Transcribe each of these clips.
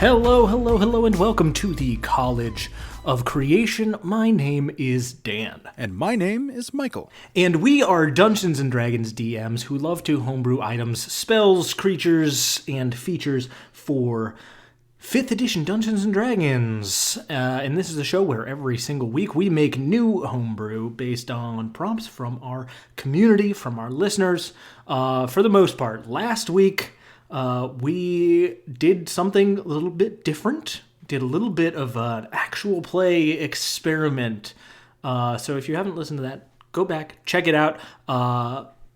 Hello, hello, hello, and welcome to the College of Creation. My name is Dan. And my name is Michael. And we are Dungeons & Dragons DMs who love to homebrew items, spells, creatures, and features for 5th edition Dungeons & Dragons. And this is a show where every single week we make new homebrew based on prompts from our community, from our listeners. For the most part, last week we did something a little bit different. Did a little bit of an actual play experiment. So if you haven't listened to that, go back, check it out.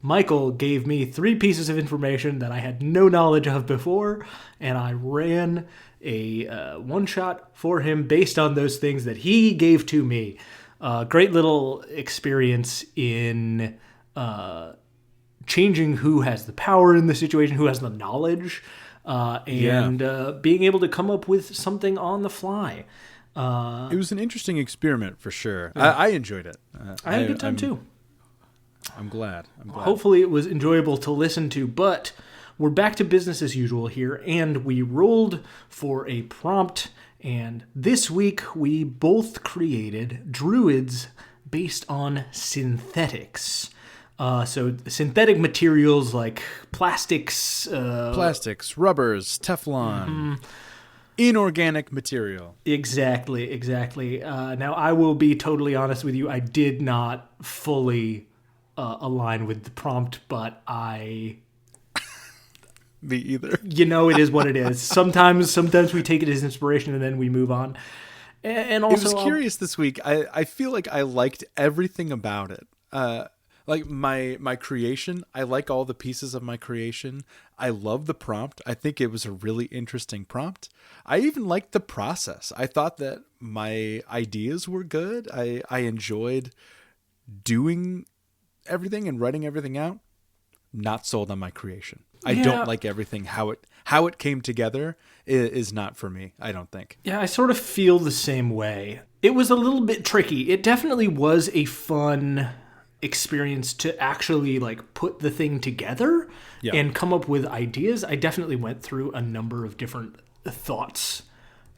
Michael gave me 3 pieces of information that I had no knowledge of before, and I ran a one-shot for him based on those things that he gave to me. Great little experience in changing who has the power in the situation, who has the knowledge, and being able to come up with something on the fly. It was an interesting experiment for sure. I enjoyed it. I had a good time too. I'm glad. Hopefully it was enjoyable to listen to, but we're back to business as usual here, and we rolled for a prompt, and this week we both created Druids based on synthetics. So synthetic materials like plastics, rubbers, Teflon, inorganic material. Exactly. Now, I will be totally honest with you. I did not fully align with the prompt, but Me either. It is what it is. Sometimes we take it as inspiration and then we move on. And also, it was curious this week. I feel like I liked everything about it. Like my creation, I like all the pieces of my creation. I love the prompt. I think it was a really interesting prompt. I even liked the process. I thought that my ideas were good. I enjoyed doing everything and writing everything out. Not sold on my creation. I don't like everything. How it came together is not for me, I don't think. Yeah, I sort of feel the same way. It was a little bit tricky. It definitely was a fun experience to actually put the thing together and come up with ideas. I definitely went through a number of different thoughts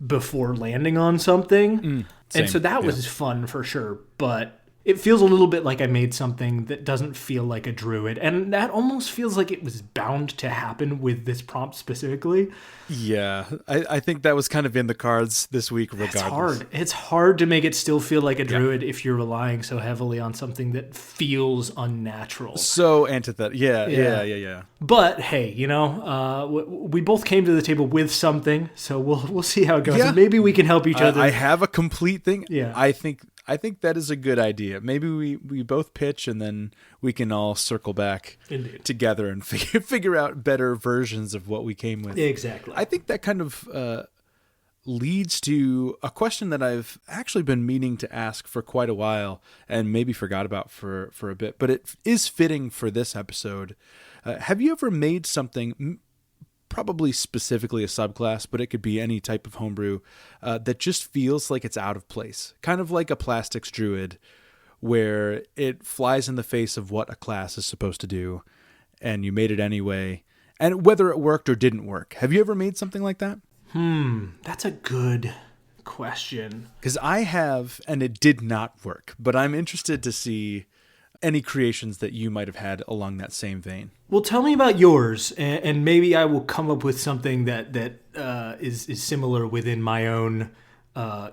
before landing on something. And so that was fun for sure, but it feels a little bit like I made something that doesn't feel like a druid, and that almost feels like it was bound to happen with this prompt specifically. Yeah, I think that was kind of in the cards this week regardless. It's hard to make it still feel like a druid if you're relying so heavily on something that feels unnatural. So antithetical. Yeah. But hey, we both came to the table with something, so we'll see how it goes. Yeah. And maybe we can help each other. I have a complete thing. Yeah. I think that is a good idea. Maybe we both pitch and then we can all circle back together and figure out better versions of what we came with. Exactly. I think that kind of leads to a question that I've actually been meaning to ask for quite a while and maybe forgot about for a bit, but it is fitting for this episode. Have you ever made something, probably specifically a subclass, but it could be any type of homebrew, that just feels like it's out of place? Kind of like a plastics druid, where it flies in the face of what a class is supposed to do, and you made it anyway, and whether it worked or didn't work. Have you ever made something like that? That's a good question. Because I have, and it did not work, but I'm interested to see any creations that you might have had along that same vein. Well, tell me about yours, and maybe I will come up with something that is similar within my own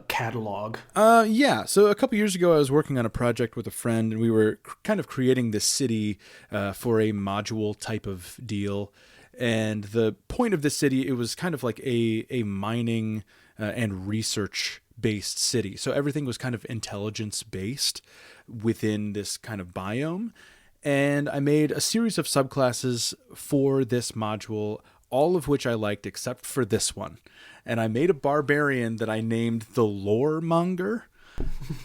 catalog. Yeah. So a couple years ago, I was working on a project with a friend, and we were kind of creating this city for a module type of deal. And the point of this city, it was kind of like a mining and research-based city. So everything was kind of intelligence-based within this kind of biome. And I made a series of subclasses for this module, all of which I liked except for this one. And I made a barbarian that I named the Lore Monger.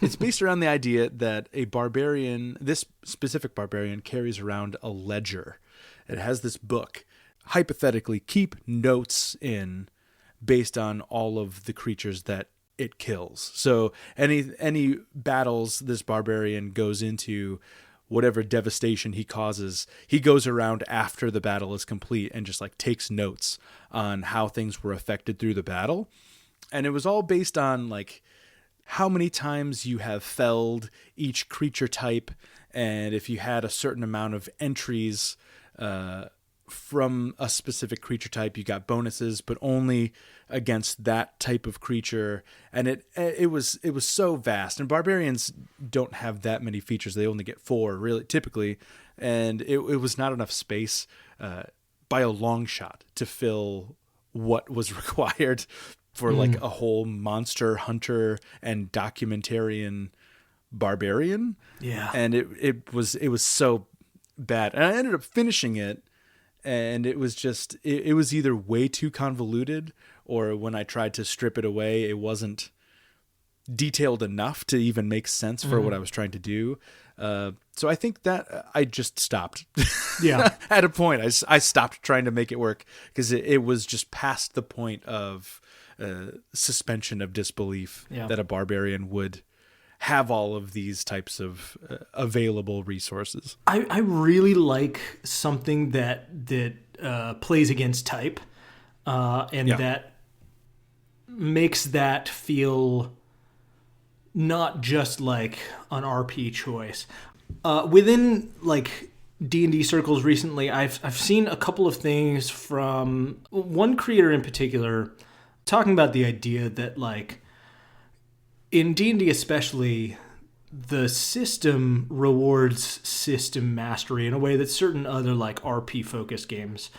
It's based around the idea that a barbarian, this specific barbarian, carries around a ledger. It has this book. Hypothetically, keep notes in based on all of the creatures that it kills. So any battles this barbarian goes into whatever devastation he causes, he goes around after the battle is complete and just like takes notes on how things were affected through the battle. And it was all based on like how many times you have felled each creature type, and if you had a certain amount of entries from a specific creature type, you got bonuses, but only against that type of creature. And it was so vast. And barbarians don't have that many features; they only get 4, really, typically. And it was not enough space by a long shot to fill what was required for like a whole monster hunter and documentarian barbarian. Yeah. And it was so bad. And I ended up finishing it, and it was just it was either way too convoluted, or when I tried to strip it away, it wasn't detailed enough to even make sense for what I was trying to do. So I think that I just stopped. Yeah. At a point, I stopped trying to make it work, because it was just past the point of suspension of disbelief that a barbarian would have all of these types of available resources. I really like something that plays against type, and that makes that feel not just like an RP choice. Within like D&D circles recently, I've seen a couple of things from one creator in particular talking about the idea that like in D&D especially, the system rewards system mastery in a way that certain other like RP focused games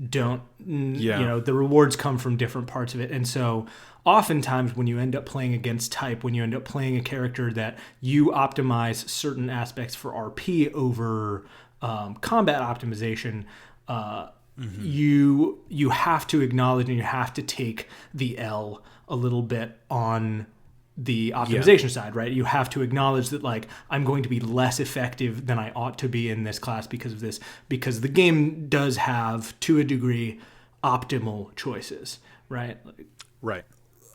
don't. You know, the rewards come from different parts of it. And so oftentimes when you end up playing against type, when you end up playing a character that you optimize certain aspects for RP over combat optimization, you have to acknowledge and you have to take the L a little bit on the optimization side, right? You have to acknowledge that like I'm going to be less effective than I ought to be in this class because of this, because the game does have to a degree optimal choices, right? Right.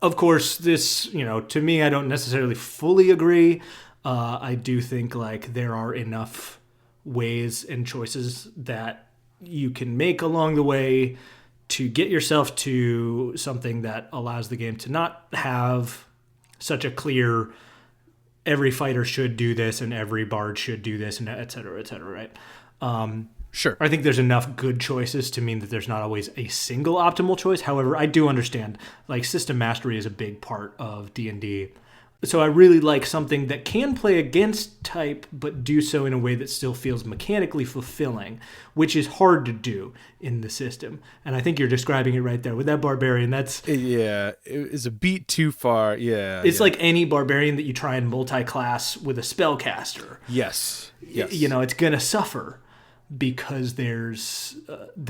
Of course, this, you know, to me, I don't necessarily fully agree. I do think like there are enough ways and choices that you can make along the way to get yourself to something that allows the game to not have such a clear every fighter should do this and every bard should do this and et cetera, right? Sure. I think there's enough good choices to mean that there's not always a single optimal choice. However, I do understand like system mastery is a big part of D&D. So I really like something that can play against type, but do so in a way that still feels mechanically fulfilling, which is hard to do in the system. And I think you're describing it right there with that barbarian. That's it is a beat too far. It's like any barbarian that you try and multi-class with a spellcaster. Yes. You know, it's going to suffer because there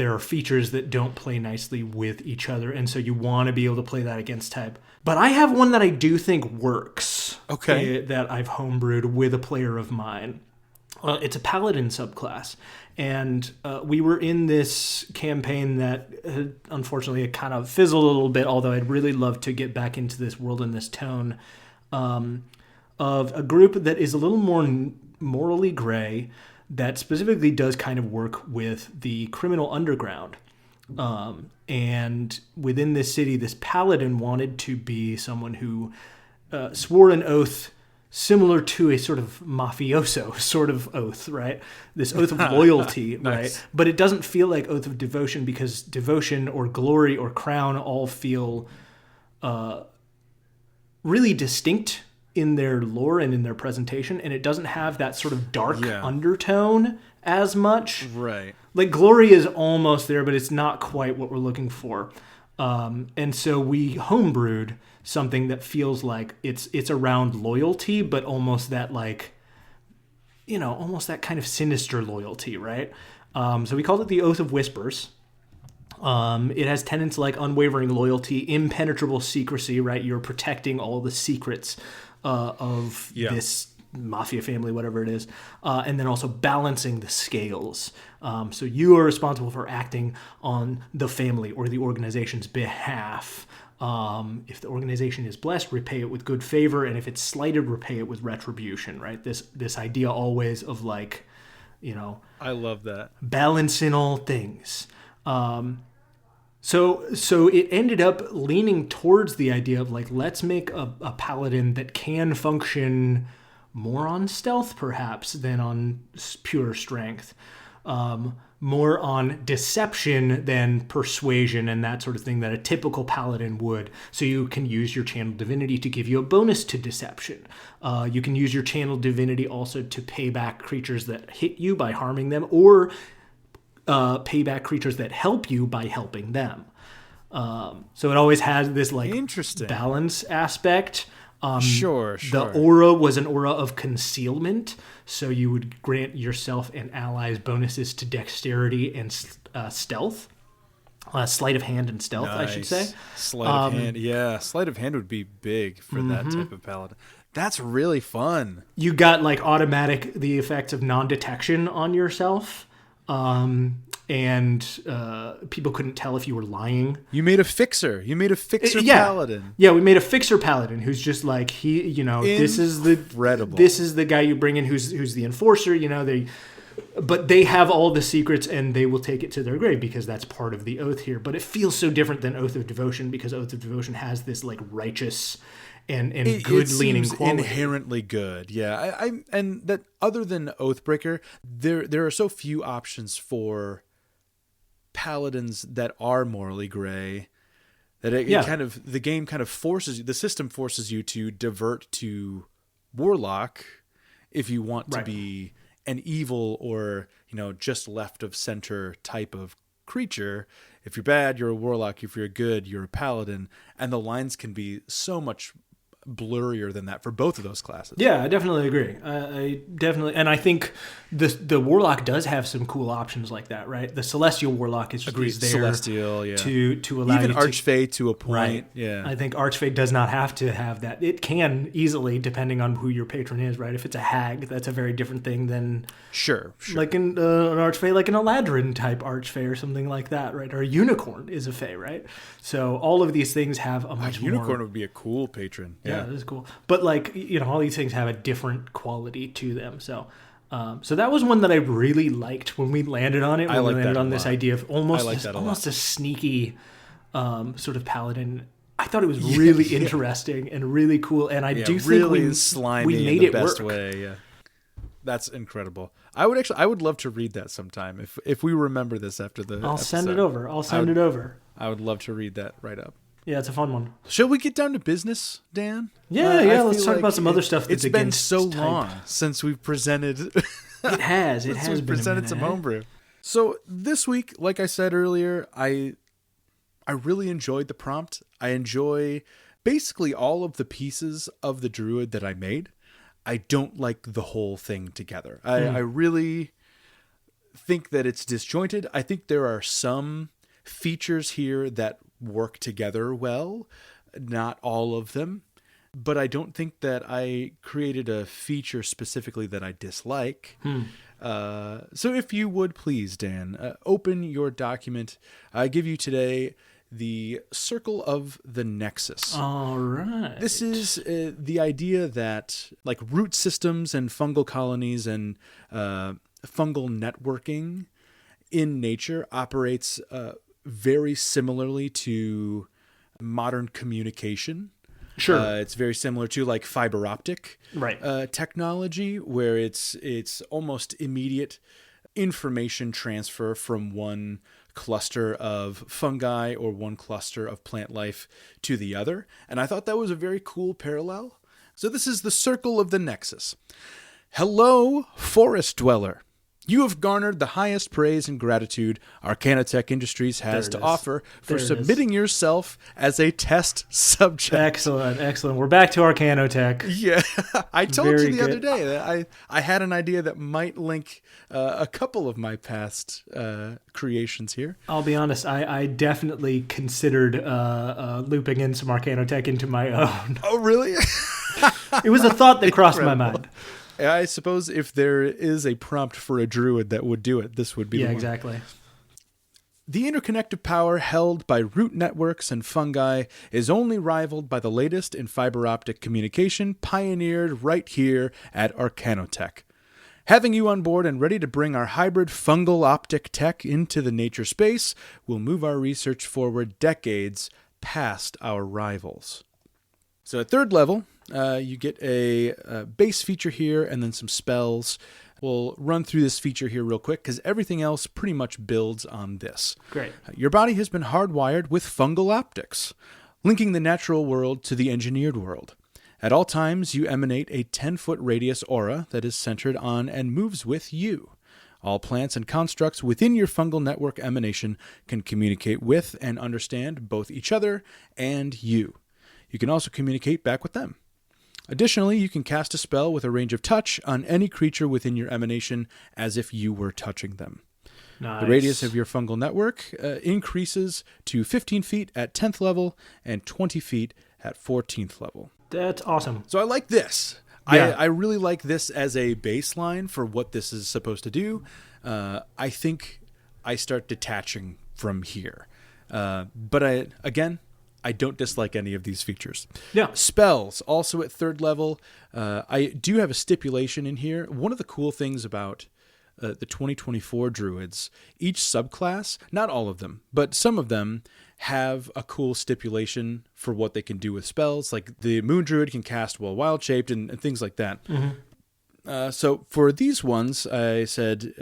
are features that don't play nicely with each other, and so you want to be able to play that against type. But I have one that I do think works. Okay. That I've homebrewed with a player of mine. It's a paladin subclass, and we were in this campaign that unfortunately it kind of fizzled a little bit, although I'd really love to get back into this world and this tone of a group that is a little more morally gray, that specifically does kind of work with the criminal underground. And within this city, this paladin wanted to be someone who swore an oath similar to a sort of mafioso sort of oath, right? This oath of loyalty, Nice. right? But it doesn't feel like oath of devotion, because devotion or glory or crown all feel really distinct in their lore and in their presentation, and it doesn't have that sort of dark undertone as much. Right. Like glory is almost there, but it's not quite what we're looking for. And so we homebrewed something that feels like it's around loyalty, but almost that like, you know, almost that kind of sinister loyalty, right? So we called it the Oath of Whispers. It has tenets like unwavering loyalty, impenetrable secrecy, right? You're protecting all the secrets of this mafia family, whatever it is, and then also balancing the scales. So you are responsible for acting on the family or the organization's behalf. If the organization is blessed, repay it with good favor, and if it's slighted, repay it with retribution, right? This idea always of like I love that. Balancing all things. So it ended up leaning towards the idea of like, let's make a paladin that can function more on stealth perhaps than on pure strength. More on deception than persuasion and that sort of thing that a typical paladin would. So you can use your channel divinity to give you a bonus to deception. You can use your channel divinity also to pay back creatures that hit you by harming them, or pay back creatures that help you by helping them. So it always has this like interesting balance aspect. Sure. The aura was an aura of concealment, so you would grant yourself and allies bonuses to dexterity and stealth. Sleight of hand and stealth, nice. I should say. Sleight of hand, yeah. Sleight of hand would be big for that type of paladin. That's really fun. You got like the effects of non-detection on yourself. And people couldn't tell if you were lying. You made a fixer. Paladin. Yeah, we made a fixer paladin who's just like this is the guy you bring in who's the enforcer. But they have all the secrets and they will take it to their grave because that's part of the oath here. But it feels so different than Oath of Devotion because Oath of Devotion has this like righteous and good leaning quality. Inherently good, yeah. I and that other than Oathbreaker, there are so few options for paladins that are morally gray that the game kind of forces you, the system forces you to divert to warlock if you want to be an evil or just left of center type of creature. If you're bad, you're a warlock. If you're good, you're a paladin, and the lines can be so much blurrier than that for both of those classes. Yeah, I definitely agree. I definitely, and I think the warlock does have some cool options like that, right? The celestial warlock is there celestial, yeah. to allow even you archfey to a point. Right. Yeah, I think archfey does not have to have that. It can easily, depending on who your patron is, right? If it's a hag, that's a very different thing than sure. like an archfey, like an Eladrin type archfey or something like that, right? Or a unicorn is a fey, right? So all of these things have a much more... unicorn would be a cool patron. Yeah, that is cool. But like, all these things have a different quality to them. So that was one that I really liked when we landed on it. When we landed on this idea of almost a sneaky sort of paladin. I thought it was really interesting and really cool. And I do think we made it work. Way, yeah. That's incredible. I would love to read that sometime if we remember this after the I'll episode. send it over. I would love to read that right up. Yeah, it's a fun one. Shall we get down to business, Dan? Yeah. Let's talk about some other stuff that's it's been so long since we've presented. It has been presented some homebrew. So this week, like I said earlier, I really enjoyed the prompt. I enjoy basically all of the pieces of the Druid that I made. I don't like the whole thing together. I really think that it's disjointed. I think there are some features here that work together well, not all of them, but I don't think that I created a feature specifically that I dislike. So if you would please, Dan, open your document. I give you today the Circle of the Nexus. All right. This is the idea that like root systems and fungal colonies and fungal networking in nature operates very similarly to modern communication. Sure. It's very similar to like fiberoptic technology, where it's almost immediate information transfer from one cluster of fungi or one cluster of plant life to the other. And I thought that was a very cool parallel. So this is the Circle of the Nexus. Hello, forest dweller. You have garnered the highest praise and gratitude Arcanotech Industries has to offer for submitting yourself as a test subject. Excellent. We're back to Arcanotech. Yeah. I told you the other day that I had an idea that might link a couple of my past creations here. I'll be honest, I definitely considered looping in some Arcanotech into my own. Oh, really? It was a thought that crossed my mind. I suppose if there is a prompt for a druid that would do it, this would be the one. Yeah, exactly. The interconnective power held by root networks and fungi is only rivaled by the latest in fiber optic communication pioneered right here at Arcanotech. Having you on board and ready to bring our hybrid fungal optic tech into the nature space will move our research forward decades past our rivals. So at third level, you get a base feature here and then some spells. We'll run through this feature here real quick because everything else pretty much builds on this. Great. Your body has been hardwired with fungal optics, linking the natural world to the engineered world. At all times, you emanate a 10-foot radius aura that is centered on and moves with you. All plants and constructs within your fungal network emanation can communicate with and understand both each other and you. You can also communicate back with them. Additionally, you can cast a spell with a range of touch on any creature within your emanation as if you were touching them. Nice. The radius of your fungal network increases to 15 feet at 10th level and 20 feet at 14th level. That's awesome. So I like this. Yeah. I really like this as a baseline for what this is supposed to do. I think I start detaching from here. But I don't dislike any of these features. Yeah. Spells, also at third level. I do have a stipulation in here. One of the cool things about the 2024 Druids, each subclass, not all of them, but some of them have a cool stipulation for what they can do with spells. Like the Moon Druid can cast while wild-shaped and things like that. Mm-hmm. So for these ones, I said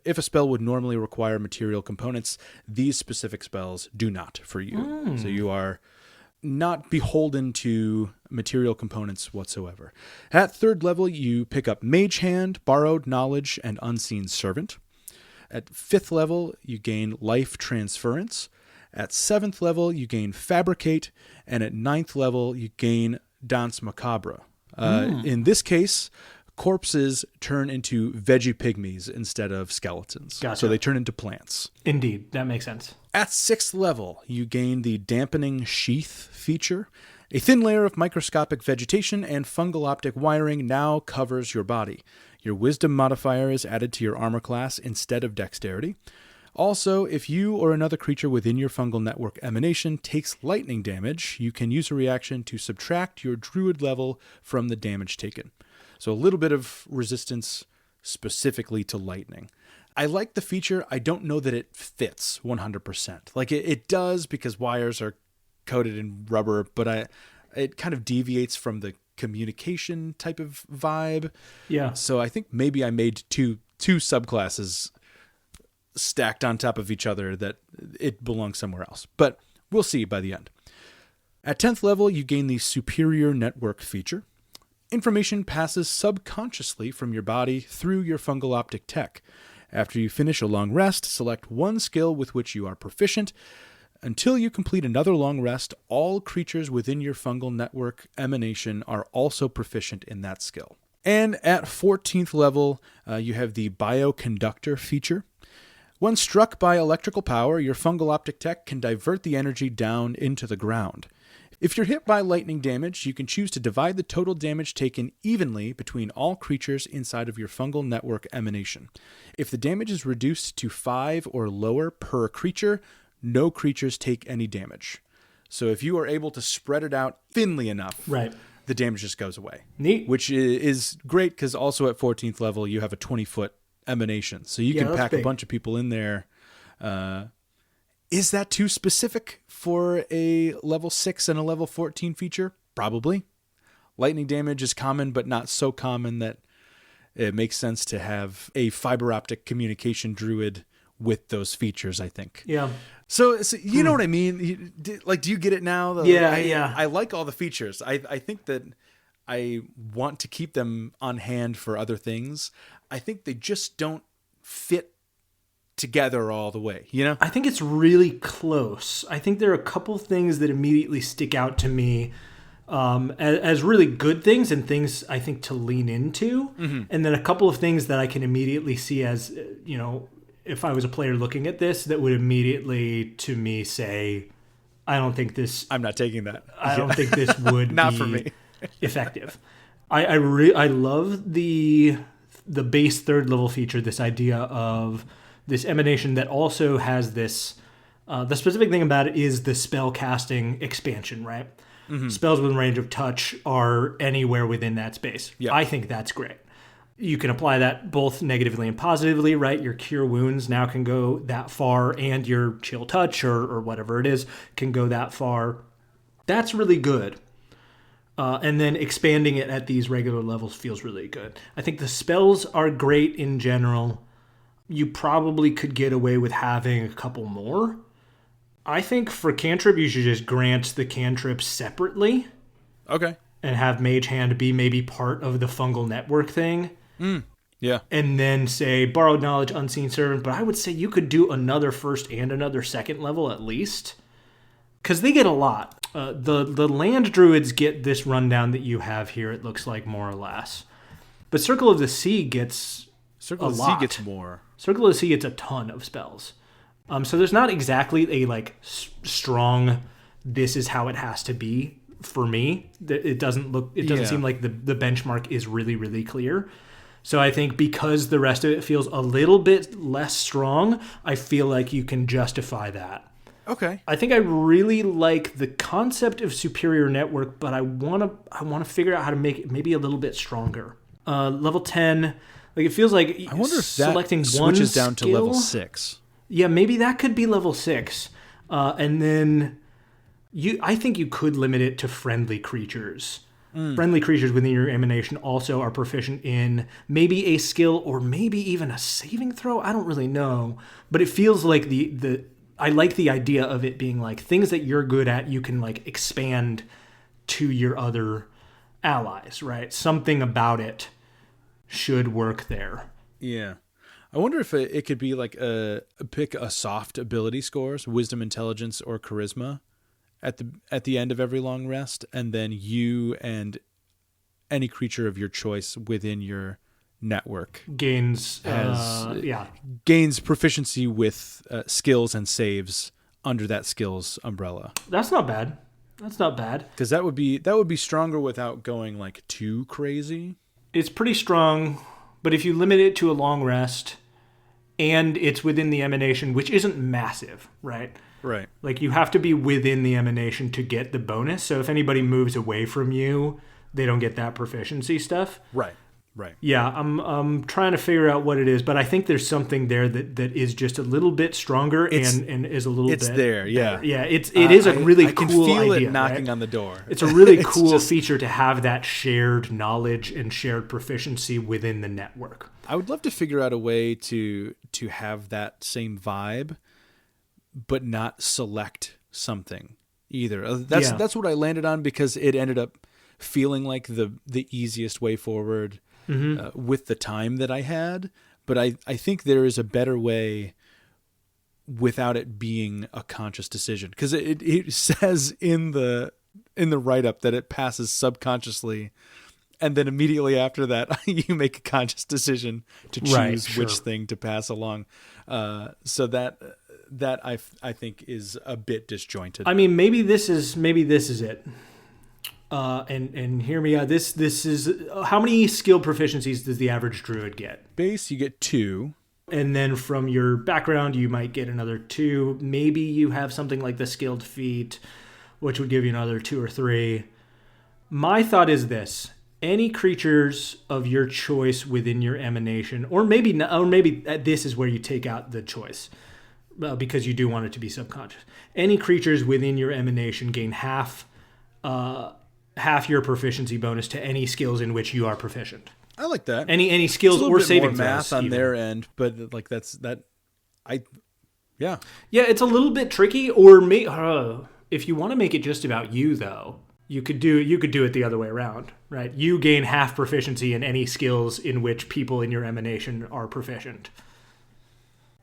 if a spell would normally require material components, these specific spells do not for you. So you are not beholden to material components whatsoever. At third level, you pick up Mage Hand, Borrowed Knowledge, and Unseen Servant. At fifth level, you gain Life Transference. At seventh level, you gain Fabricate. And at ninth level, you gain Danse Macabre. In this case, corpses turn into veggie pygmies instead of skeletons. Gotcha. So they turn into plants. Indeed, that makes sense. At sixth level, you gain the Dampening Sheath feature. A thin layer of microscopic vegetation and fungal optic wiring now covers your body. Your wisdom modifier is added to your armor class instead of dexterity. Also, if you or another creature within your fungal network emanation takes lightning damage, you can use a reaction to subtract your druid level from the damage taken. So a little bit of resistance specifically to lightning. I like the feature. I don't know that it fits 100%. Like it does because wires are coated in rubber, but it kind of deviates from the communication type of vibe. Yeah. So I think maybe I made two subclasses stacked on top of each other that it belongs somewhere else. But we'll see by the end. At 10th level, you gain the Superior Network feature. Information passes subconsciously from your body through your fungal optic tech. After you finish a long rest, select one skill with which you are proficient. Until you complete another long rest, all creatures within your fungal network emanation are also proficient in that skill. And at 14th level, you have the Bioconductor feature. When struck by electrical power, your fungal optic tech can divert the energy down into the ground. If you're hit by lightning damage, you can choose to divide the total damage taken evenly between all creatures inside of your fungal network emanation. If the damage is reduced to 5 or lower per creature, no creatures take any damage. So if you are able to spread it out thinly enough, Right. the damage just goes away. Neat. Which is great because also at 14th level, you have a 20-foot emanation. So you can pack a bunch of people in there. Is that too specific for a level 6 and a level 14 feature? Probably. Lightning damage is common, but not so common that it makes sense to have a fiberoptic communication druid with those features, I think. Yeah. So you know what I mean? Do you get it now? Yeah. I like all the features. I think that I want to keep them on hand for other things. I think they just don't fit together all the way, you know? I think it's really close. I think there are a couple things that immediately stick out to me as really good things and things I think to lean into. Mm-hmm. And then a couple of things that I can immediately see as, if I was a player looking at this, that would immediately to me say, I'm not taking that. I don't think this would not be for me. effective. I love the base third level feature, this idea of this emanation that also has this, the specific thing about it is the spell casting expansion, right? Mm-hmm. Spells within range of touch are anywhere within that space. Yep. I think that's great. You can apply that both negatively and positively, right? Your Cure Wounds now can go that far, and your Chill Touch or whatever it is can go that far. That's really good. And then expanding it at these regular levels feels really good. I think the spells are great in general. You probably could get away with having a couple more. I think for cantrip, you should just grant the cantrips separately. Okay. And have Mage Hand be maybe part of the fungal network thing. Yeah. And then say Borrowed Knowledge, Unseen Servant. But I would say you could do another first and another second level at least. Because they get a lot. The land druids get this rundown that you have here, it looks like, more or less. But Circle of the Sea gets Circle a of the lot. Sea gets more. Circle of the Sea gets a ton of spells. So there's not exactly a strong, this is how it has to be for me. It doesn't seem like the benchmark is really, really clear. So I think because the rest of it feels a little bit less strong, I feel like you can justify that. Okay. I think I really like the concept of superior network, but I want to figure out how to make it maybe a little bit stronger. Level 10, it feels like I wonder if selecting that one switches down to skill, level 6. Yeah, maybe that could be level 6. And then I think you could limit it to friendly creatures. Friendly creatures within your emanation also are proficient in maybe a skill or maybe even a saving throw. I don't really know, but it feels like I like the idea of it being like things that you're good at, you can expand to your other allies, right? Something about it should work there. Yeah. I wonder if it could be pick a soft ability scores, wisdom, intelligence, or charisma at the end of every long rest, and then you and any creature of your choice within your network gains proficiency with skills and saves under that skills umbrella. That's not bad. Because that would be stronger without going too crazy. It's pretty strong, but if you limit it to a long rest and it's within the emanation, which isn't massive, right? Right. You have to be within the emanation to get the bonus. So if anybody moves away from you, they don't get that proficiency stuff. Right. Yeah, I'm trying to figure out what it is, but I think there's something there that is just a little bit stronger and is a little bit. It's there, yeah. Better. Yeah, it is a really cool idea. I can feel it knocking right? on the door. It's a really cool feature to have that shared knowledge and shared proficiency within the network. I would love to figure out a way to have that same vibe, but not select something either. That's what I landed on because it ended up feeling like the easiest way forward. With the time that I had, but I think there is a better way without it being a conscious decision, because it says in the write-up that it passes subconsciously, and then immediately after that you make a conscious decision to choose which thing to pass along. So that I think is a bit disjointed. I mean, maybe this is it. And hear me out. This is how many skill proficiencies does the average druid get? Base, you get 2. And then from your background, you might get another 2. Maybe you have something like the skilled feat, which would give you another 2 or 3. My thought is this: any creatures of your choice within your emanation, or maybe this is where you take out the choice, because you do want it to be subconscious. Any creatures within your emanation gain half your proficiency bonus to any skills in which you are proficient. I like that. Any skills or saving throws. Math on their end, but yeah. Yeah, it's a little bit tricky. Or if you want to make it just about you, though, you could do it the other way around, right? You gain half proficiency in any skills in which people in your emanation are proficient.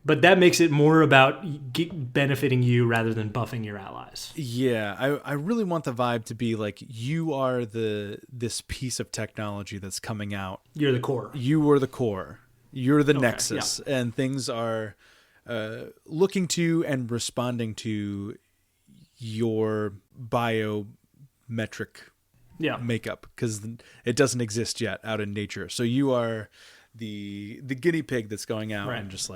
But that makes it more about benefiting you rather than buffing your allies. Yeah, I really want the vibe to be you are this piece of technology that's coming out. You're the core. You are the core. You're the nexus. Yeah. And things are looking to and responding to your biometric makeup, because it doesn't exist yet out in nature. So you are the guinea pig that's going out and just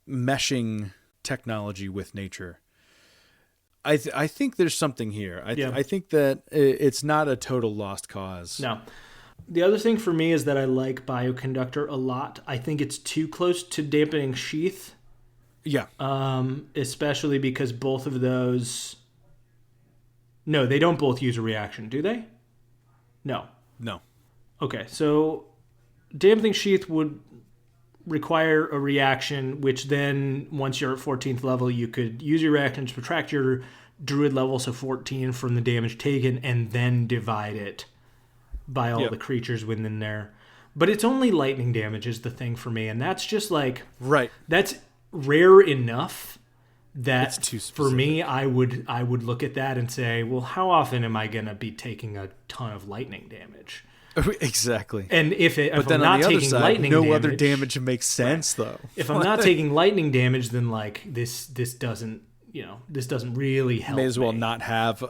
meshing technology with nature. I think there's something here. I think that it's not a total lost cause. No. The other thing for me is that I like Bioconductor a lot. I think it's too close to Dampening Sheath. Yeah. Especially because both of those... No, they don't both use a reaction, do they? No. No. Okay, so Dampening Sheath would require a reaction, which then, once you're at 14th level, you could use your reaction to subtract your Druid level, so 14 from the damage taken, and then divide it by all the creatures within there. But it's only lightning damage is the thing for me, and that's just like... Right. That's rare enough that too for me, I would look at that and say, well, how often am I going to be taking a ton of lightning damage? Exactly. And if I'm then not on the other taking side, lightning no damage, other damage makes sense, though. If I'm not taking lightning damage, then like this doesn't really help. May as well me. not have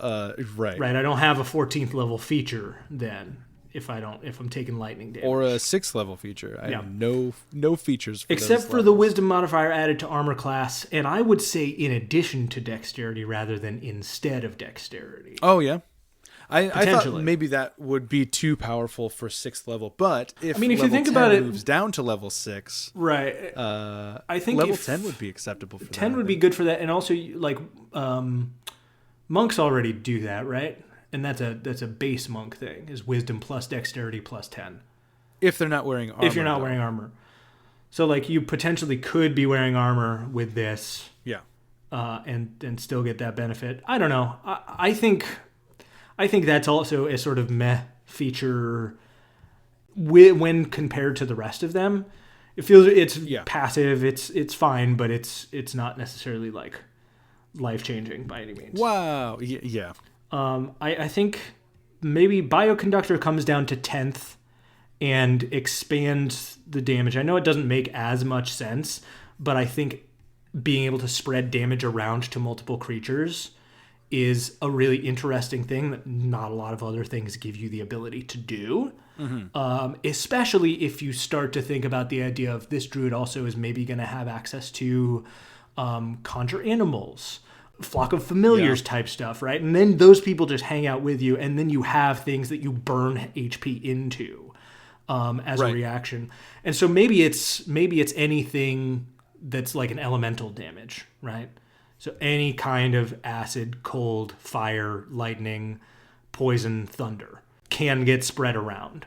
right. I don't have a 14th level feature then if I'm taking lightning damage. Or a 6th level feature. I have no features for except those for the wisdom modifier added to armor class, and I would say in addition to dexterity rather than instead of dexterity. Oh yeah. I thought maybe that would be too powerful for 6th level, but if you think about it, moves down to level 6, right? I think level 10 would be acceptable for 10 that. would be good for that, and also like monks already do that, right? And that's a base monk thing, is wisdom plus dexterity plus 10. If they're not wearing armor. If you're not wearing armor. So like you potentially could be wearing armor with this. Yeah. And still get that benefit. I don't know. I think that's also a sort of meh feature when compared to the rest of them. It feels it's passive, it's fine, but it's not necessarily like life-changing by any means. Wow. Yeah. I think maybe Bioconductor comes down to 10th and expands the damage. I know it doesn't make as much sense, but I think being able to spread damage around to multiple creatures is a really interesting thing that not a lot of other things give you the ability to do. Mm-hmm. Especially if you start to think about the idea of this druid also is maybe going to have access to conjure animals, flock of familiars type stuff, right? And then those people just hang out with you, and then you have things that you burn HP into as a reaction. And so maybe it's anything that's like an elemental damage, right? So any kind of acid, cold, fire, lightning, poison, thunder can get spread around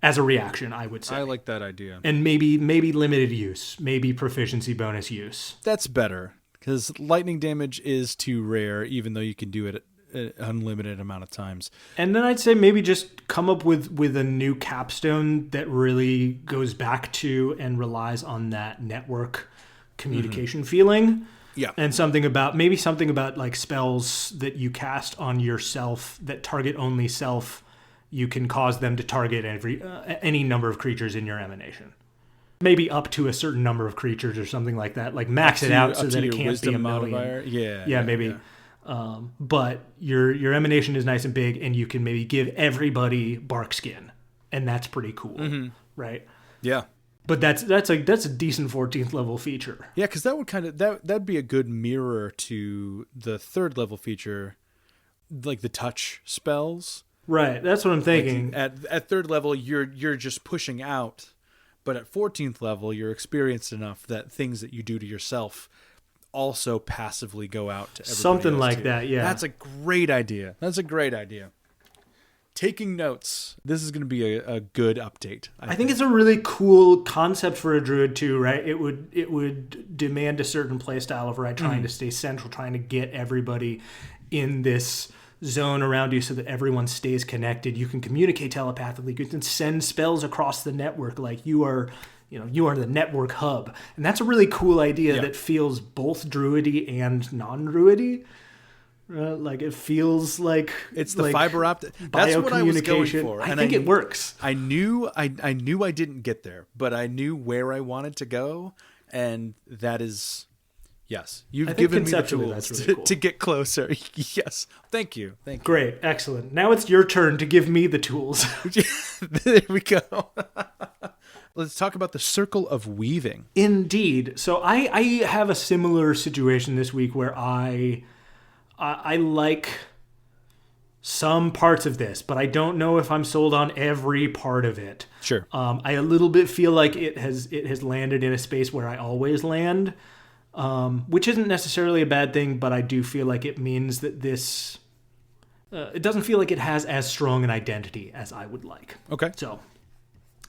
as a reaction, I would say. I like that idea. And maybe limited use, maybe proficiency bonus use. That's better, because lightning damage is too rare, even though you can do it an unlimited amount of times. And then I'd say maybe just come up with a new capstone that really goes back to and relies on that network communication feeling. Yeah. And something about like spells that you cast on yourself that target only self, you can cause them to target any number of creatures in your emanation. Maybe up to a certain number of creatures or something like that. Like max it out so that it can't be a million. Yeah, maybe. Yeah. But your emanation is nice and big, and you can maybe give everybody bark skin, and that's pretty cool, right? Yeah. But that's a decent 14th level feature. Yeah, because that would that'd be a good mirror to the 3rd level feature, like the touch spells. Right, that's what I'm thinking. Like at 3rd level, you're just pushing out, but at 14th level, you're experienced enough that things that you do to yourself also passively go out to everybody Something else like too. that. Yeah, that's a great idea. Taking notes. This is going to be a good update. I think it's a really cool concept for a druid too, right? It would demand a certain play style of trying to stay central, trying to get everybody in this zone around you so that everyone stays connected. You can communicate telepathically. You can send spells across the network. Like you are the network hub, and that's a really cool idea that feels both druidy and non-druidy. Like it feels like it's the fiberoptic. That's what I was going for. I think it works. I knew I didn't get there, but I knew where I wanted to go, and that is yes. You've given me the tools to get closer. Yes, thank you. Great, excellent. Now it's your turn to give me the tools. There we go. Let's talk about the circle of weaving. Indeed. So I have a similar situation this week where I like some parts of this, but I don't know if I'm sold on every part of it. Sure. I a little bit feel like it has landed in a space where I always land, which isn't necessarily a bad thing, but I do feel like it means that this it doesn't feel like it has as strong an identity as I would like. Okay. So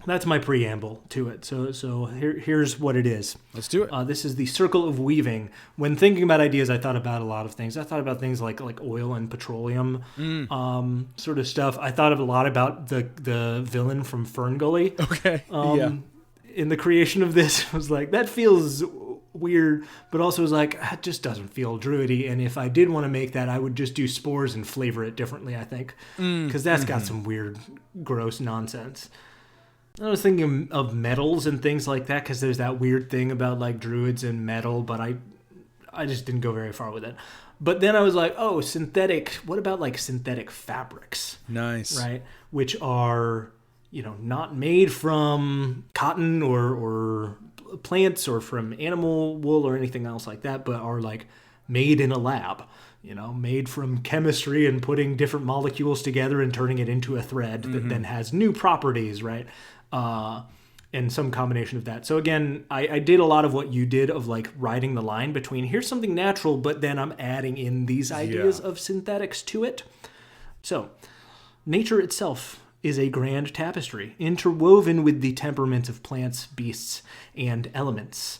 that's my preamble to it. So here's what it is. Let's do it. This is the Circle of Weaving. When thinking about ideas, I thought about a lot of things. I thought about things like oil and petroleum sort of stuff. I thought a lot about the villain from Fern Gully. Okay. Yeah. In the creation of this, I was like, that feels weird, but also was like, it just doesn't feel druidy. And if I did want to make that, I would just do spores and flavor it differently, I think. Because that's got some weird, gross nonsense. I was thinking of metals and things like that because there's that weird thing about like druids and metal, but I just didn't go very far with it. But then I was like, oh, synthetic. What about like synthetic fabrics? Nice. Right? Which are, not made from cotton or plants or from animal wool or anything else like that, but are like made in a lab. Made from chemistry and putting different molecules together and turning it into a thread that then has new properties, right? And some combination of that. So again, I did a lot of what you did of like riding the line between here's something natural, but then I'm adding in these ideas of synthetics to it. So nature itself is a grand tapestry, interwoven with the temperaments of plants, beasts, and elements.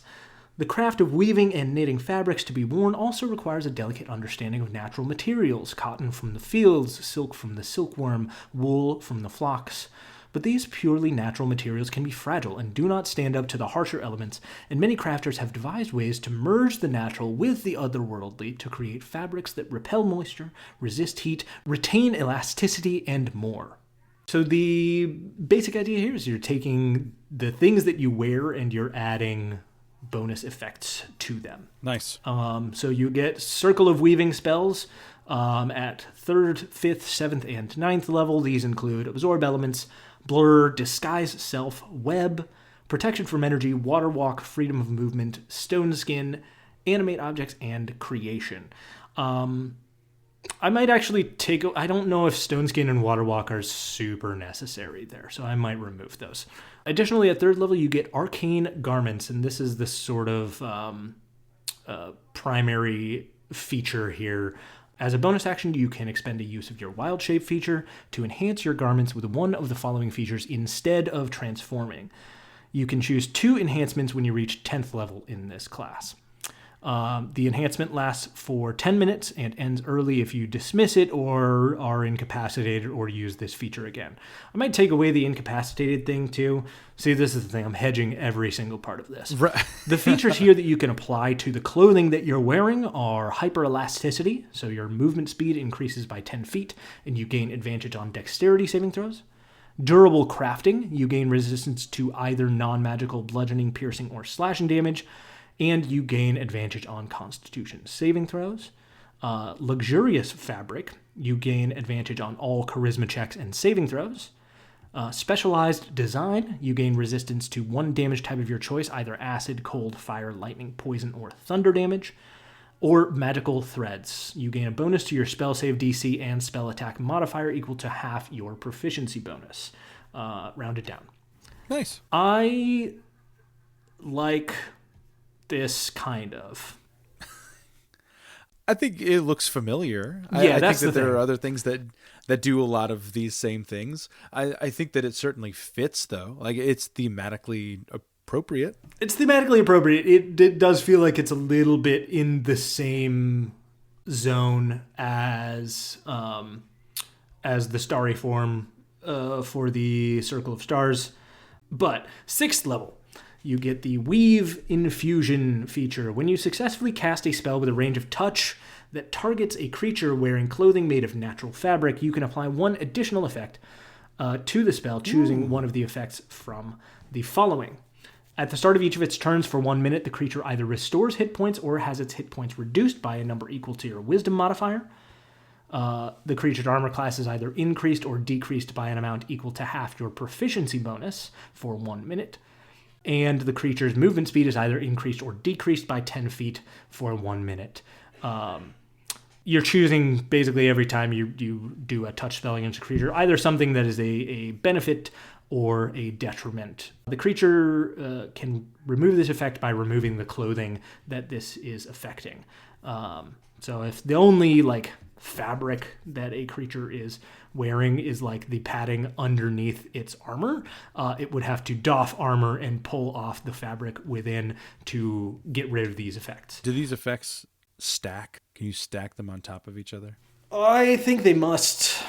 The craft of weaving and knitting fabrics to be worn also requires a delicate understanding of natural materials, cotton from the fields, silk from the silkworm, wool from the flocks. But these purely natural materials can be fragile and do not stand up to the harsher elements, and many crafters have devised ways to merge the natural with the otherworldly to create fabrics that repel moisture, resist heat, retain elasticity, and more. So the basic idea here is you're taking the things that you wear and you're adding bonus effects to them. Nice. So you get Circle of Weaving spells at 3rd, 5th, 7th, and 9th level. These include Absorb Elements, Blur, Disguise Self, Web, Protection from Energy, Water Walk, Freedom of Movement, Stone Skin, Animate Objects, and Creation. I might actually I don't know if Stone Skin and Water Walk are super necessary there, so I might remove those. Additionally, at 3rd level, you get Arcane Garments, and this is the sort of primary feature here. As a bonus action, you can expend a use of your Wild Shape feature to enhance your garments with one of the following features instead of transforming. You can choose 2 enhancements when you reach 10th level in this class. The enhancement lasts for 10 minutes and ends early if you dismiss it or are incapacitated or use this feature again. I might take away the incapacitated thing too. See, this is the thing. I'm hedging every single part of this. Right. The features here that you can apply to the clothing that you're wearing are hyperelasticity, so your movement speed increases by 10 feet and you gain advantage on dexterity saving throws. Durable crafting, you gain resistance to either non-magical bludgeoning, piercing, or slashing damage, and you gain advantage on Constitution saving throws. Luxurious fabric, you gain advantage on all charisma checks and saving throws. Specialized design, you gain resistance to 1 damage type of your choice, either acid, cold, fire, lightning, poison, or thunder damage. Or magical threads, you gain a bonus to your spell save DC and spell attack modifier equal to half your proficiency bonus, rounded down. Nice. I like this kind of. I think it looks familiar. Yeah, I that's think that the there thing. are other things that do a lot of these same things. I think that it certainly fits, though. Like, it's thematically appropriate. It's thematically appropriate. It does feel like it's a little bit in the same zone as the starry form for the Circle of Stars. But 6th level, you get the Weave Infusion feature. When you successfully cast a spell with a range of touch that targets a creature wearing clothing made of natural fabric, you can apply 1 additional effect to the spell, choosing one of the effects from the following. At the start of each of its turns for 1 minute, the creature either restores hit points or has its hit points reduced by a number equal to your Wisdom modifier. The creature's armor class is either increased or decreased by an amount equal to half your proficiency bonus for 1 minute. And the creature's movement speed is either increased or decreased by 10 feet for 1 minute. you're choosing basically every time you do a touch spell against a creature, either something that is a benefit or a detriment. The creature can remove this effect by removing the clothing that this is affecting. So if the only like fabric that a creature is wearing is like the padding underneath its armor, it would have to doff armor and pull off the fabric within to get rid of these effects. Do these effects stack? Can you stack them on top of each other? I think they must.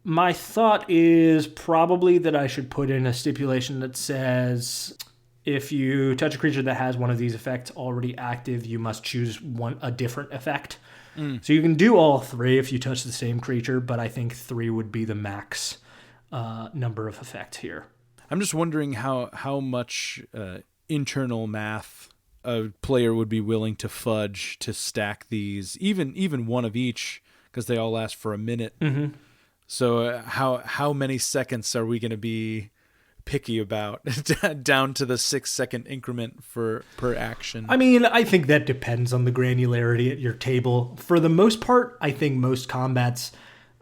My thought is probably that I should put in a stipulation that says if you touch a creature that has one of these effects already active, you must choose a different effect. So you can do all three if you touch the same creature, but I think 3 would be the max number of effects here. I'm just wondering how much internal math a player would be willing to fudge to stack these, even one of each, because they all last for a minute. Mm-hmm. So how many seconds are we going to be picky about down to the 6-second increment per action? I mean, I think that depends on the granularity at your table. For the most part, I think most combats,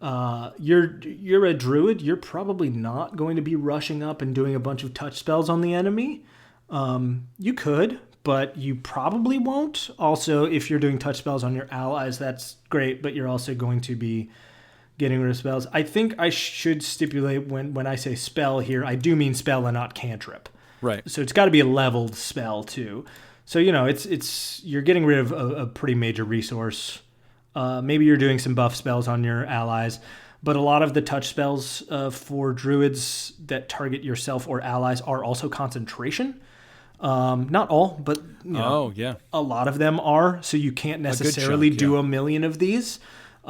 you're a druid, you're probably not going to be rushing up and doing a bunch of touch spells on the enemy. You could, but you probably won't. Also, if you're doing touch spells on your allies, that's great, but you're also going to be getting rid of spells. I think I should stipulate when I say spell here, I do mean spell and not cantrip. Right. So it's got to be a leveled spell too. So, it's you're getting rid of a pretty major resource. Maybe you're doing some buff spells on your allies, but a lot of the touch spells for druids that target yourself or allies are also concentration. Not all, but a lot of them are. So you can't necessarily do a million of these.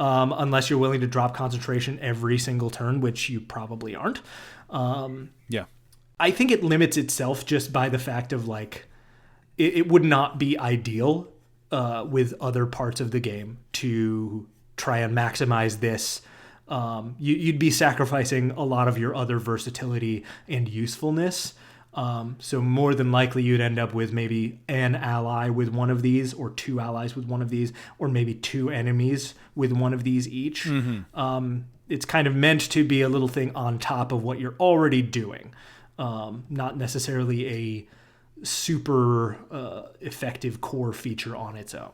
Unless you're willing to drop concentration every single turn, which you probably aren't. I think it limits itself just by the fact of like, it would not be ideal with other parts of the game to try and maximize this. You'd be sacrificing a lot of your other versatility and usefulness. So more than likely you'd end up with maybe an ally with one of these, or 2 allies with one of these, or maybe 2 enemies with one of these each. Mm-hmm. It's kind of meant to be a little thing on top of what you're already doing. Not necessarily a super effective core feature on its own.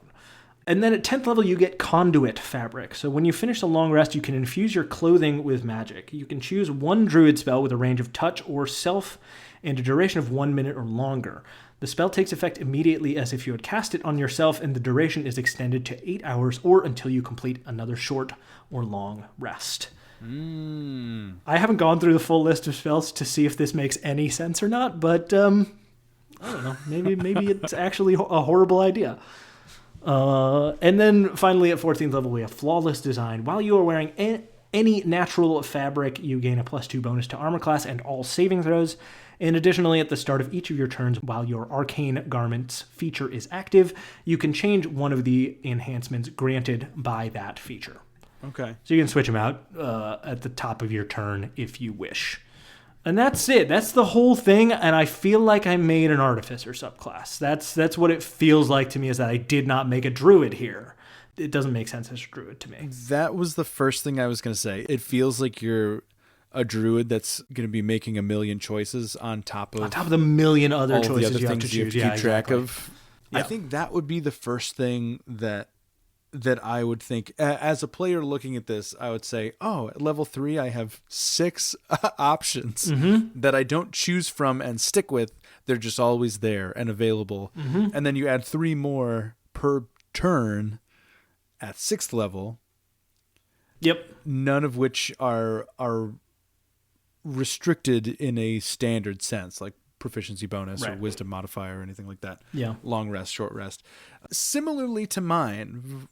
And then at 10th level, you get conduit fabric. So when you finish a long rest, you can infuse your clothing with magic. You can choose one druid spell with a range of touch or self and a duration of 1 minute or longer. The spell takes effect immediately as if you had cast it on yourself, and the duration is extended to 8 hours or until you complete another short or long rest. I haven't gone through the full list of spells to see if this makes any sense or not, but I don't know. Maybe it's actually a horrible idea. And then finally at 14th level, we have Flawless Design. While you are wearing any natural fabric, you gain a +2 bonus to armor class and all saving throws. And additionally, at the start of each of your turns, while your arcane garments feature is active, you can change one of the enhancements granted by that feature. Okay. So you can switch them out at the top of your turn if you wish. And that's it. That's the whole thing. And I feel like I made an artificer subclass. That's what it feels like to me, is that I did not make a druid here. It doesn't make sense as a druid to me. That was the first thing I was going to say. It feels like you're a druid that's going to be making a million choices on top of the million other choices the you have things to choose. You have to keep track of. Yeah. I think that would be the first thing that I would think. As a player looking at this, I would say, at level 3, I have 6 options that I don't choose from and stick with. They're just always there and available. Mm-hmm. And then you add 3 more per turn at 6th level. Yep. None of which are restricted in a standard sense, like proficiency bonus or wisdom modifier or anything like that. Yeah. Long rest, short rest. Similarly to mine,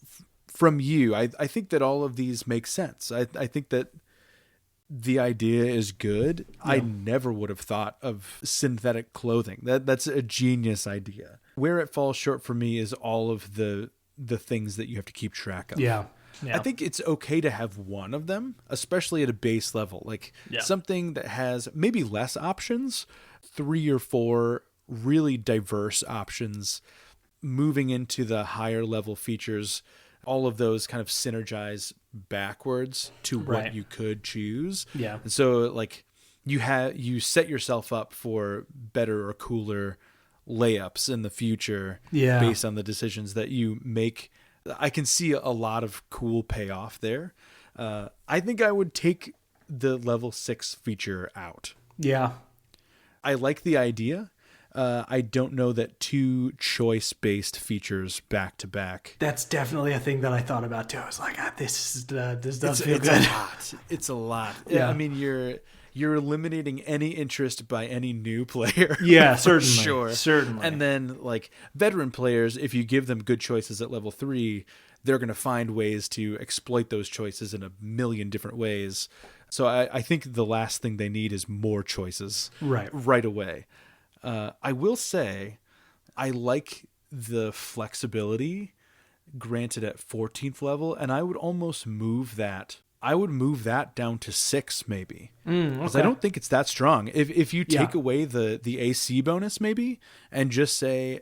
from you, I think that all of these make sense. I think that the idea is good. Yeah. I never would have thought of synthetic clothing. That's a genius idea. Where it falls short for me is all of the things that you have to keep track of. Yeah. I think it's okay to have one of them, especially at a base level, like something that has maybe less options, 3 or 4 really diverse options. Moving into the higher level features, all of those kind of synergize backwards to what Right. you could choose. Yeah. And so like you set yourself up for better or cooler layups in the future Yeah. based on the decisions that you make. I can see a lot of cool payoff there. I think I would take the level 6 feature out. Yeah. I like the idea. I don't know that 2 choice-based features back to back. That's definitely a thing that I thought about too. I was like, this does feel It's good. a lot. It's a lot. Yeah. I mean, you're eliminating any interest by any new player. Yeah, for certainly. sure. Certainly. And then like veteran players, if you give them good choices at level 3, they're going to find ways to exploit those choices in a million different ways. So I think the last thing they need is more choices right away. I will say I like the flexibility granted at 14th level, and I would almost move that. I would move that down to 6 maybe. Because I don't think it's that strong. If you take away the AC bonus maybe and just say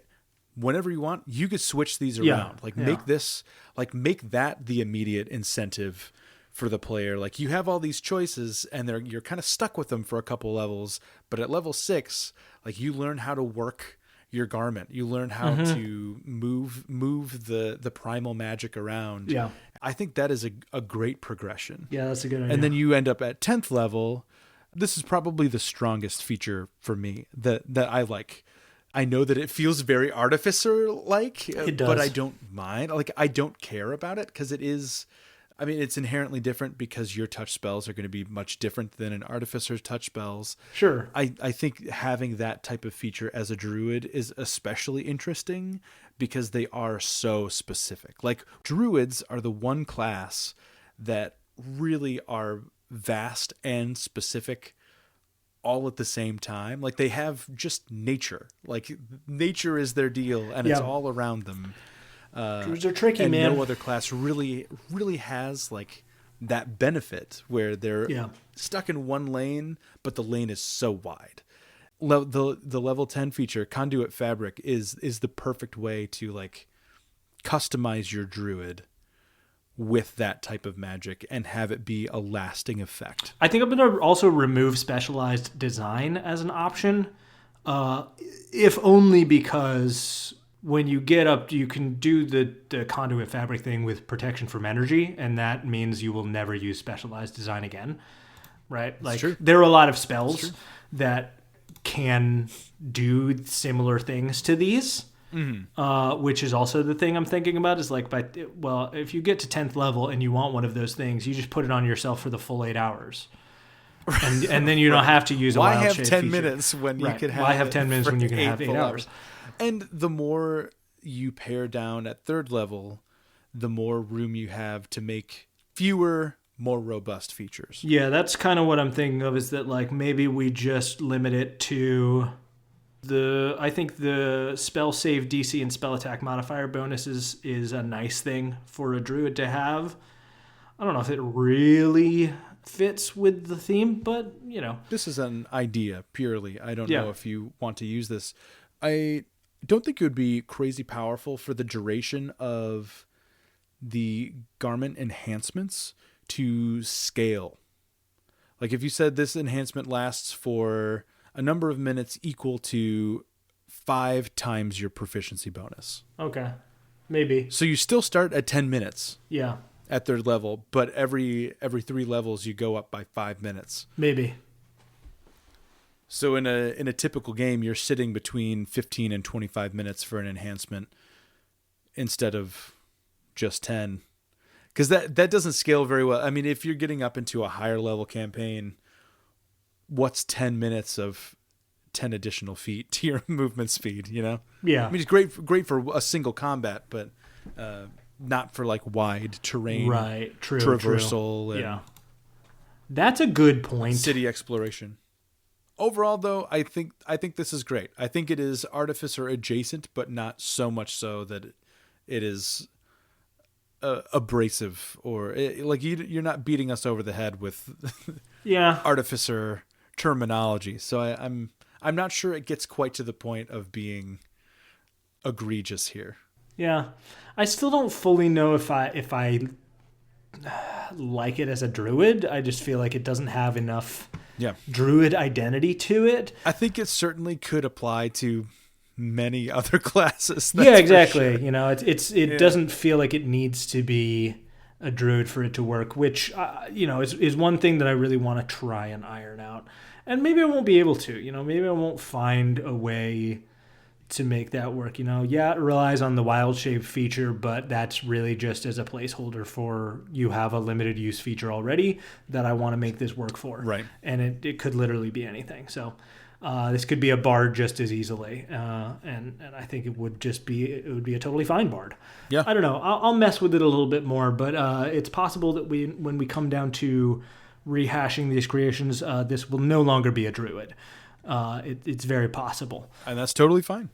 whenever you want, you could switch these around. Make that the immediate incentive for the player. Like you have all these choices and you're kind of stuck with them for a couple levels, but at level 6, like you learn how to work your garment. You learn how to move the primal magic around. Yeah. I think that is a great progression. Yeah, that's a good idea. And then you end up at 10th level. This is probably the strongest feature for me that I like. I know that it feels very artificer-like, It does. but I don't mind. Like I don't care about it because it is. I mean, it's inherently different because your touch spells are going to be much different than an artificer's touch spells. Sure. I think having that type of feature as a druid is especially interesting because they are so specific. Like druids are the one class that really are vast and specific all at the same time. Like they have just nature. Like nature is their deal and it's all around them. Druids are tricky, and man. no other class really has like that benefit where they're stuck in one lane, but the lane is so wide. The level 10 feature, Conduit Fabric, is the perfect way to like customize your druid with that type of magic and have it be a lasting effect. I think I'm going to also remove specialized design as an option, if only because when you get up, you can do the conduit fabric thing with protection from energy, and that means you will never use specialized design again, right? That's like true. there are a lot of spells that can do similar things to these, which is also the thing I'm thinking about. Is like, if you get to 10th level and you want one of those things, you just put it on yourself for the full 8 hours. And then you don't have to use a Why wild have shape 10 feature. minutes when you could have Why have 10 minutes when you can have 8 hours? And the more you pare down at 3rd level, the more room you have to make fewer, more robust features. Yeah, that's kind of what I'm thinking of, is that like maybe we just limit it to I think the spell save DC and spell attack modifier bonuses is a nice thing for a druid to have. I don't know if it really fits with the theme, but This is an idea purely. I don't know if you want to use this. I don't think it would be crazy powerful for the duration of the garment enhancements to scale. Like if you said this enhancement lasts for a number of minutes equal to 5 times your proficiency bonus. Okay. Maybe. So you still start at 10 minutes. Yeah. At 3rd level, but every 3 levels you go up by 5 minutes. Maybe. So in a typical game, you're sitting between 15 and 25 minutes for an enhancement instead of just 10. Because that doesn't scale very well. I mean, if you're getting up into a higher level campaign, what's 10 minutes of 10 additional feet to your movement speed, Yeah. I mean, it's great for a single combat, but not for like wide terrain, Right? True. traversal, and That's a good point. city exploration. Overall, though, I think this is great. I think it is artificer adjacent, but not so much so that it is abrasive or like you're not beating us over the head with artificer terminology. So I'm not sure it gets quite to the point of being egregious here. Yeah. I still don't fully know if I like it as a druid. I just feel like it doesn't have enough Yeah. druid identity to it. I think it certainly could apply to many other classes. Yeah, exactly. For sure. You know, it doesn't feel like it needs to be a druid for it to work, which is one thing that I really want to try and iron out. And maybe I won't be able to. Maybe I won't find a way to make that work. Yeah, it relies on the wild shape feature, but that's really just as a placeholder for you have a limited use feature already that I want to make this work for. Right. And it could literally be anything. So this could be a bard just as easily, and I think it would be a totally fine bard. Yeah. I don't know. I'll mess with it a little bit more, but it's possible that when we come down to rehashing these creations, this will no longer be a druid. It's very possible, and that's totally fine.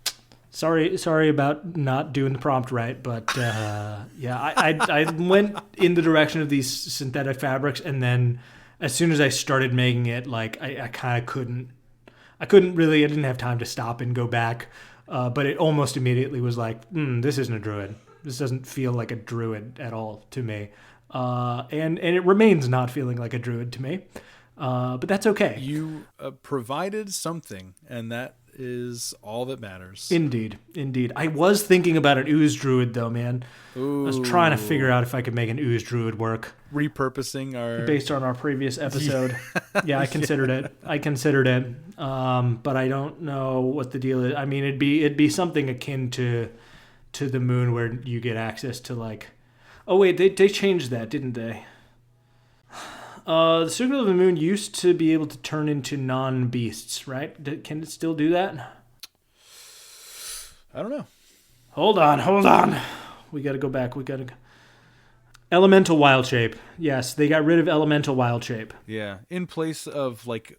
Sorry about not doing the prompt right, but I went in the direction of these synthetic fabrics, and then as soon as I started making it, like I kind of couldn't. I didn't have time to stop and go back, but it almost immediately was like, this isn't a druid. This doesn't feel like a druid at all to me, and it remains not feeling like a druid to me. But that's okay. You provided something, and that is all that matters. Indeed. I was thinking about an ooze druid, though, man. Ooh. I was trying to figure out if I could make an ooze druid work. Repurposing based on our previous episode. Yeah, I considered it. But I don't know what the deal is. I mean, it'd be something akin to the moon, where you get access to like. Oh wait, they changed that, didn't they? The Circle of the Moon used to be able to turn into non-beasts, right? Can it still do that? I don't know. Hold on. We got to go back. Elemental wild shape. Yes, they got rid of elemental wild shape. Yeah, in place of like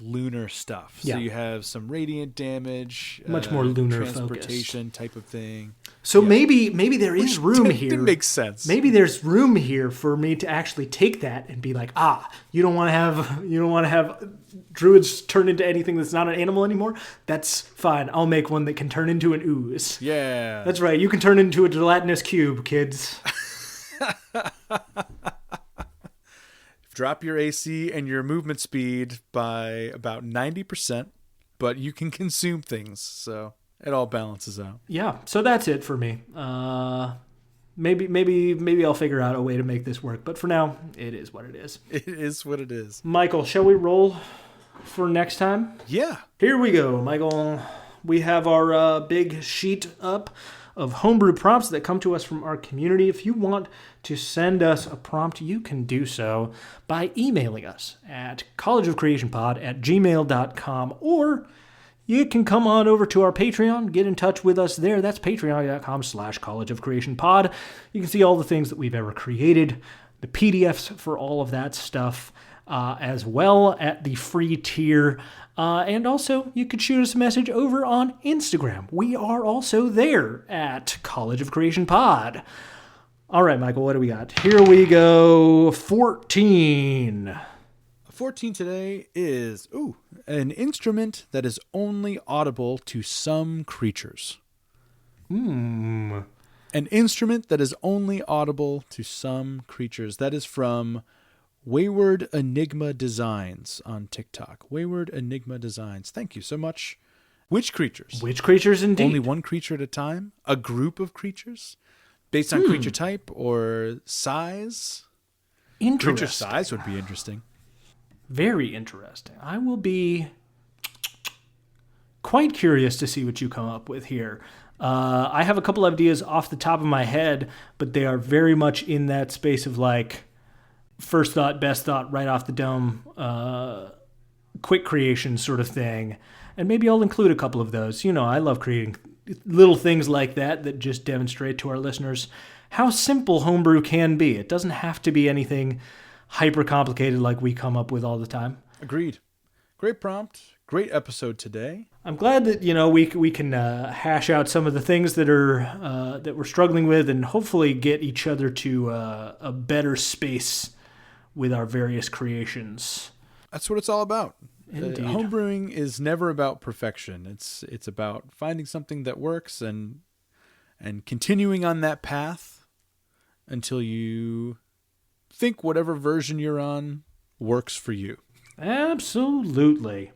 lunar stuff. So you have some radiant damage, much more lunar transportation focused type of thing. So maybe there is room here. It makes sense. Maybe there's room here for me to actually take that and be like, you don't want to have druids turn into anything that's not an animal anymore. That's fine. I'll make one that can turn into an ooze. Yeah, that's right. You can turn into a gelatinous cube, kids. Drop your AC and your movement speed by about 90%, but you can consume things, so it all balances out. Yeah, so that's it for me. Maybe I'll figure out a way to make this work, but for now, it is what it is. It is what it is. Michael, shall we roll for next time? Yeah. Here we go, Michael. We have our big sheet up of homebrew prompts that come to us from our community. If you want to send us a prompt, you can do so by emailing us at collegeofcreationpod@gmail.com, or you can come on over to our Patreon, get in touch with us there. That's patreon.com/collegeofcreationpod. You can see all the things that we've ever created, the PDFs for all of that stuff, as well at the free tier. And also, you could shoot us a message over on Instagram. We are also there at College of Creation Pod. All right, Michael, what do we got? Here we go. 14. 14 today is, an instrument that is only audible to some creatures. An instrument that is only audible to some creatures. That is from Wayward Enigma Designs on TikTok. Wayward Enigma Designs. Thank you so much. Which creatures? Which creatures indeed? Only one creature at a time? A group of creatures? Based on creature type or size? Interesting. Creature size would be interesting. Very interesting. I will be quite curious to see what you come up with here. I have a couple ideas off the top of my head, but they are very much in that space of like first thought, best thought, right off the dome, quick creation sort of thing. And maybe I'll include a couple of those. I love creating little things like that just demonstrate to our listeners how simple homebrew can be. It doesn't have to be anything hyper complicated like we come up with all the time. Agreed. Great prompt. Great episode today. I'm glad that we can hash out some of the things that are that we're struggling with, and hopefully get each other to a better space with our various creations. That's what it's all about. Indeed. Homebrewing is never about perfection. It's about finding something that works and and continuing on that path until you think whatever version you're on works for you. Absolutely.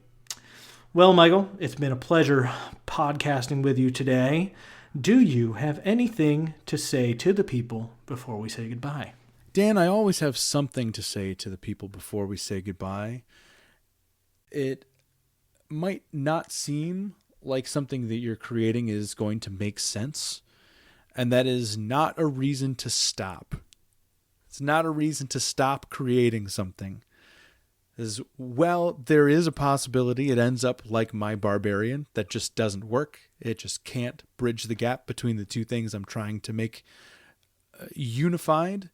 Well, Michael, it's been a pleasure podcasting with you today. Do you have anything to say to the people before we say goodbye? Dan, I always have something to say to the people before we say goodbye. It might not seem like something that you're creating is going to make sense, and that is not a reason to stop. It's not a reason to stop creating something. As well, there is a possibility it ends up like my barbarian that just doesn't work. It just can't bridge the gap between the two things I'm trying to make unified.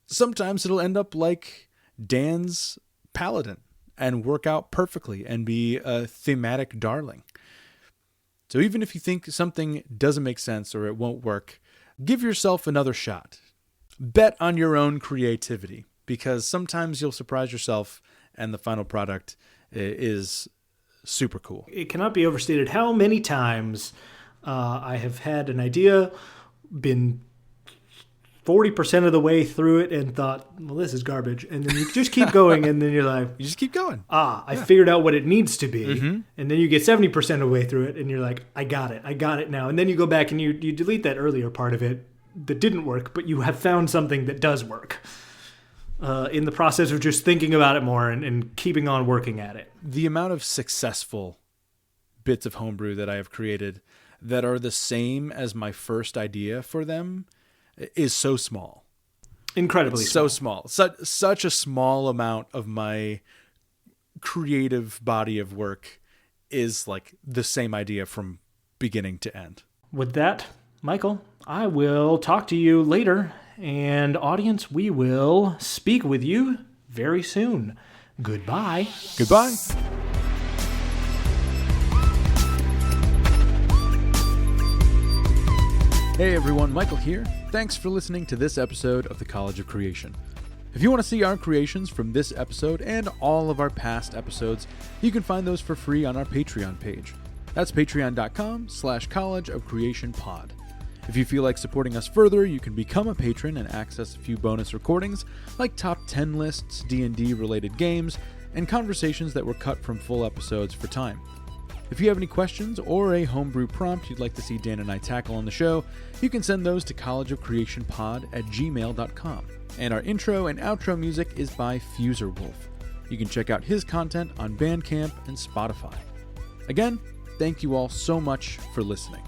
Sometimes it'll end up like Dan's paladin and work out perfectly and be a thematic darling. So even if you think something doesn't make sense or it won't work, give yourself another shot. Bet on your own creativity, because sometimes you'll surprise yourself and the final product is super cool. It cannot be overstated how many times I have had an idea, been 40% of the way through it and thought, well, this is garbage. And then you just keep going, and then you're like, You just keep going. I figured out what it needs to be. Mm-hmm. And then you get 70% of the way through it, and you're like, I got it now. And then you go back and you delete that earlier part of it that didn't work, but you have found something that does work. In the process of just thinking about it more and keeping on working at it. The amount of successful bits of homebrew that I have created that are the same as my first idea for them is so small. Incredibly so small. Such a small amount of my creative body of work is like the same idea from beginning to end. With that, Michael, I will talk to you later. And audience, we will speak with you very soon. Goodbye. Goodbye. Hey everyone, Michael here. Thanks for listening to this episode of the College of Creation. If you want to see our creations from this episode and all of our past episodes, you can find those for free on our Patreon page. That's patreon.com/collegeofcreationpod. If you feel like supporting us further, you can become a patron and access a few bonus recordings, like top 10 lists, D&D related games, and conversations that were cut from full episodes for time. If you have any questions or a homebrew prompt you'd like to see Dan and I tackle on the show, you can send those to collegeofcreationpod@gmail.com. And our intro and outro music is by Fuserwolf. You can check out his content on Bandcamp and Spotify. Again, thank you all so much for listening.